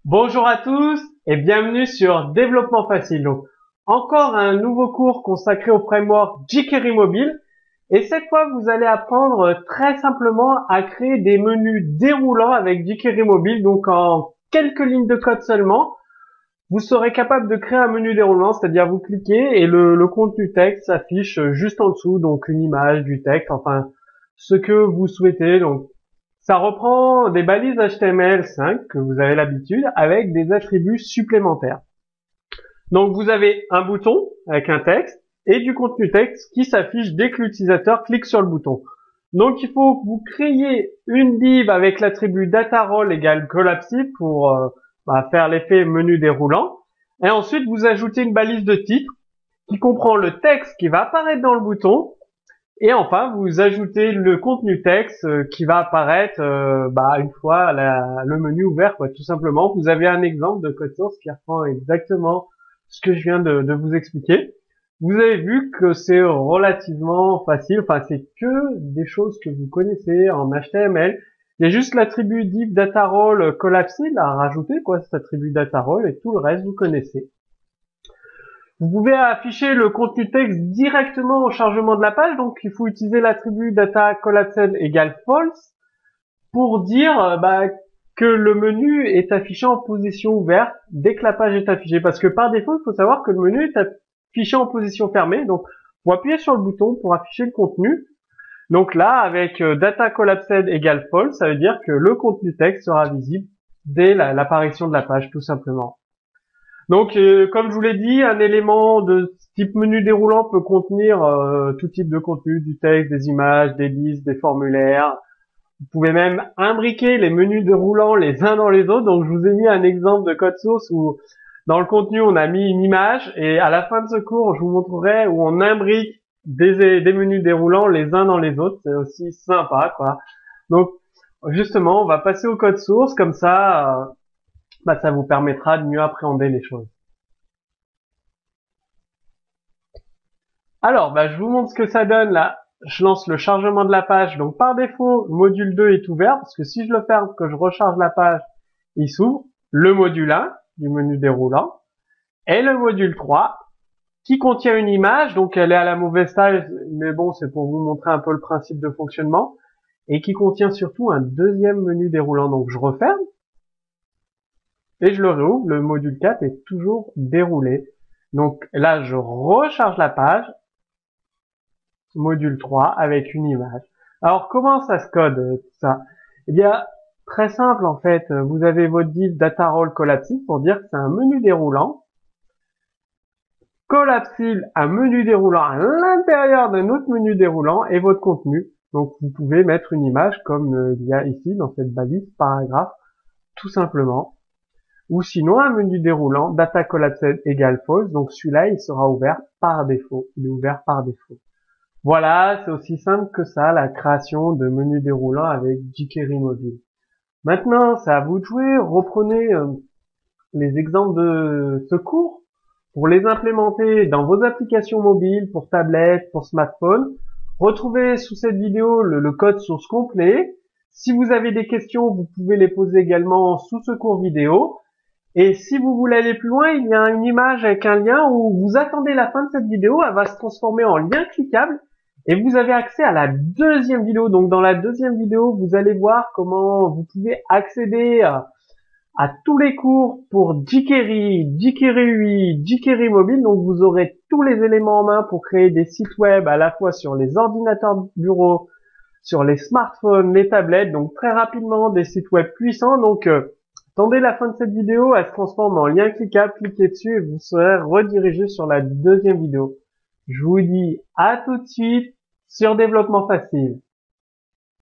Bonjour à tous et bienvenue sur Développement Facile. Donc, encore un nouveau cours consacré au framework jQuery Mobile. Et cette fois, vous allez apprendre très simplement à créer des menus déroulants avec jQuery Mobile. Donc, en quelques lignes de code seulement, vous serez capable de créer un menu déroulant, c'est-à-dire vous cliquez et le contenu texte s'affiche juste en dessous. Donc, une image, du texte, enfin, ce que vous souhaitez. Donc, ça reprend des balises HTML5 que vous avez l'habitude avec des attributs supplémentaires. Donc vous avez un bouton avec un texte et du contenu texte qui s'affiche dès que l'utilisateur clique sur le bouton. Donc il faut que vous créiez une div avec l'attribut dataRole égale collapsible pour faire l'effet menu déroulant. Et ensuite vous ajoutez une balise de titre qui comprend le texte qui va apparaître dans le bouton. Et enfin, vous ajoutez le contenu texte qui va apparaître une fois le menu ouvert, quoi, tout simplement. Vous avez un exemple de code source qui reprend exactement ce que je viens de vous expliquer. Vous avez vu que c'est relativement facile. Enfin, c'est que des choses que vous connaissez en HTML. Il y a juste l'attribut div dataRole collapsible à rajouter, quoi, cet attribut dataRole, et tout le reste vous connaissez. Vous pouvez afficher le contenu texte directement au chargement de la page, donc il faut utiliser l'attribut data collapsed égale false pour dire que le menu est affiché en position ouverte dès que la page est affichée. Parce que par défaut, il faut savoir que le menu est affiché en position fermée, donc vous appuyez sur le bouton pour afficher le contenu. Donc là, avec data collapsed égale false, ça veut dire que le contenu texte sera visible dès l'apparition de la page, tout simplement. Donc, comme je vous l'ai dit, un élément de type menu déroulant peut contenir tout type de contenu, du texte, des images, des listes, des formulaires. Vous pouvez même imbriquer les menus déroulants les uns dans les autres. Donc, je vous ai mis un exemple de code source où, dans le contenu, on a mis une image. Et à la fin de ce cours, je vous montrerai où on imbrique des menus déroulants les uns dans les autres. C'est aussi sympa, quoi. Donc, justement, on va passer au code source. Comme ça... ça vous permettra de mieux appréhender les choses. Alors, je vous montre ce que ça donne là. Je lance le chargement de la page. Donc, par défaut, le module 2 est ouvert parce que si je le ferme, que je recharge la page, il s'ouvre. Le module 1 du menu déroulant et le module 3 qui contient une image. Donc, elle est à la mauvaise taille, mais bon, c'est pour vous montrer un peu le principe de fonctionnement et qui contient surtout un deuxième menu déroulant. Donc, je referme. Et je le réouvre, le module 4 est toujours déroulé. Donc là, je recharge la page, module 3, avec une image. Alors, comment ça se code, tout ça? Eh bien, très simple, en fait. Vous avez votre div dataRole collapsible pour dire que c'est un menu déroulant. Collapsible, un menu déroulant à l'intérieur d'un autre menu déroulant et votre contenu. Donc, vous pouvez mettre une image comme il y a ici dans cette balise paragraphe, tout simplement. Ou sinon, un menu déroulant, data collapsed égale false, donc celui-là, il sera ouvert par défaut. Il est ouvert par défaut. Voilà, c'est aussi simple que ça, la création de menus déroulants avec jQuery Mobile. Maintenant, c'est à vous de jouer. Reprenez les exemples de ce cours pour les implémenter dans vos applications mobiles, pour tablettes, pour smartphone. Retrouvez sous cette vidéo le code source complet. Si vous avez des questions, vous pouvez les poser également sous ce cours vidéo. Et si vous voulez aller plus loin, il y a une image avec un lien où vous attendez la fin de cette vidéo, elle va se transformer en lien cliquable et vous avez accès à la deuxième vidéo. Donc dans la deuxième vidéo, vous allez voir comment vous pouvez accéder à tous les cours pour jQuery, jQuery UI, jQuery Mobile. Donc vous aurez tous les éléments en main pour créer des sites web à la fois sur les ordinateurs de bureau, sur les smartphones, les tablettes. Donc très rapidement, des sites web puissants. Donc attendez la fin de cette vidéo, elle se transforme en lien cliquable, cliquez dessus et vous serez redirigé sur la deuxième vidéo. Je vous dis à tout de suite sur Développement Facile.